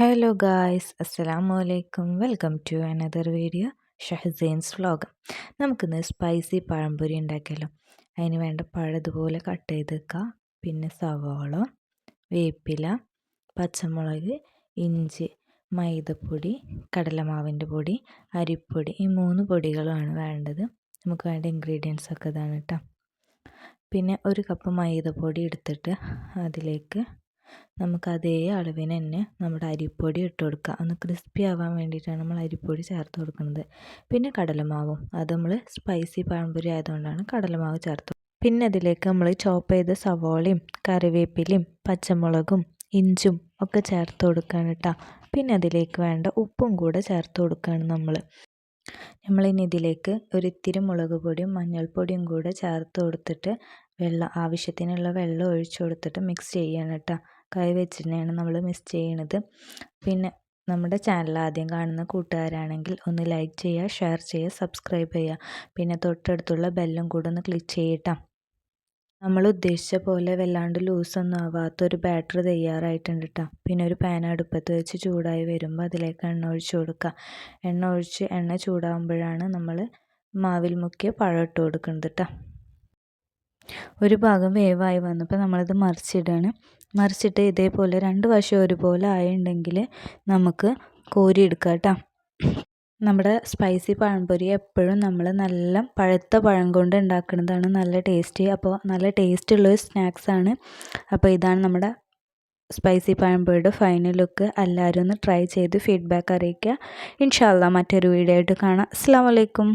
Hello guys, അസ്സലാമു അലൈക്കും. Welcome to another video, Shahazain's vlog. നമുക്കിന്ന് സ്പൈസി പഴംപൊരി ഉണ്ടാക്കിയല്ലോ. അതിന് വേണ്ട പഴം ഇതുപോലെ കട്ട് ചെയ്ത് വെക്കുക. പിന്നെ സവാള, വേപ്പില, പച്ചമുളക്, ഇഞ്ചി, മൈദപ്പൊടി, കടലമാവിൻ്റെ പൊടി, അരിപ്പൊടി, ഈ 3 പൊടികളാണ് വേണ്ടത്. നമുക്ക് വേണ്ട ഇൻഗ്രീഡിയൻസ് ഒക്കെ ഇതാണ് കേട്ടോ. പിന്നെ 1 കപ്പ് മൈദപ്പൊടി എടുത്തിട്ട് അതിലേക്ക് നമുക്ക് അതേ അളവിന് തന്നെ നമ്മുടെ അരിപ്പൊടി ഇട്ട് കൊടുക്കുക. ഒന്ന് ക്രിസ്പി ആവാൻ വേണ്ടിയിട്ടാണ് നമ്മൾ അരിപ്പൊടി ചേർത്ത് കൊടുക്കുന്നത്. പിന്നെ കടലമാവും, അത് നമ്മൾ സ്പൈസി പഴംപൊരി ആയതുകൊണ്ടാണ് കടലമാവ് ചേർത്ത്. പിന്നെ അതിലേക്ക് നമ്മൾ ചോപ്പ് ചെയ്ത സവോളയും കറിവേപ്പിലയും പച്ചമുളകും ഇഞ്ചും ഒക്കെ ചേർത്ത് കൊടുക്കുകയാണ് കേട്ടോ. പിന്നെ അതിലേക്ക് വേണ്ട ഉപ്പും കൂടെ ചേർത്ത് കൊടുക്കുകയാണ് നമ്മളിനി ഇതിലേക്ക് ഒരിത്തിരി മുളക് പൊടിയും മഞ്ഞൾപ്പൊടിയും കൂടെ ചേർത്ത് കൊടുത്തിട്ട് ആവശ്യത്തിനുള്ള വെള്ളം ഒഴിച്ചു കൊടുത്തിട്ട് മിക്സ് ചെയ്യണം കേട്ടോ. കൈ വെച്ച് തന്നെയാണ് നമ്മൾ മിക്സ് ചെയ്യണത്. പിന്നെ നമ്മുടെ ചാനൽ ആദ്യം കാണുന്ന കൂട്ടുകാരാണെങ്കിൽ ഒന്ന് ലൈക്ക് ചെയ്യുക, ഷെയർ ചെയ്യുക, സബ്സ്ക്രൈബ് ചെയ്യുക. പിന്നെ തൊട്ടടുത്തുള്ള ബെല്ലും കൂടെ ഒന്ന് ക്ലിക്ക് ചെയ്യട്ടോ. നമ്മൾ ഉദ്ദേശിച്ച പോലെ വല്ലാണ്ട് ലൂസൊന്നും ആവാത്തൊരു ബാറ്റർ തയ്യാറായിട്ടുണ്ട് കേട്ടോ. പിന്നെ ഒരു പാൻ അടുപ്പത്ത് വെച്ച് ചൂടായി വരുമ്പോൾ അതിലേക്ക് എണ്ണ ഒഴിച്ച് കൊടുക്കുക. എണ്ണ ചൂടാകുമ്പോഴാണ് നമ്മൾ മാവിൽ മുക്കിയ പഴം ഇട്ട് കൊടുക്കുന്നത് കേട്ടോ. ഒരു ഭാഗം വേവായി വന്നപ്പോൾ നമ്മളത് മറിച്ചിട്ട് ഇതേപോലെ 2 വശം ഒരുപോലെ ആയിട്ടുണ്ടെങ്കിൽ നമുക്ക് കോരിയെടുക്കാം കേട്ടോ. നമ്മുടെ സ്പൈസി പഴംപൊരി എപ്പോഴും നമ്മൾ നല്ല പഴുത്ത പഴം കൊണ്ട് ഉണ്ടാക്കുന്നതാണ് നല്ല ടേസ്റ്റി. അപ്പോൾ നല്ല ടേസ്റ്റുള്ളൊരു സ്നാക്സാണ്. അപ്പോൾ ഇതാണ് നമ്മുടെ സ്പൈസി പഴംപൊരിയുടെ ഫൈനൽ ലുക്ക്. എല്ലാവരും ഒന്ന് ട്രൈ ചെയ്ത് ഫീഡ്ബാക്ക് അറിയിക്കുക. ഇൻഷാ അല്ലാഹ് മറ്റൊരു വീഡിയോ ആയിട്ട് കാണാം. അസ്സലാമു അലൈക്കും.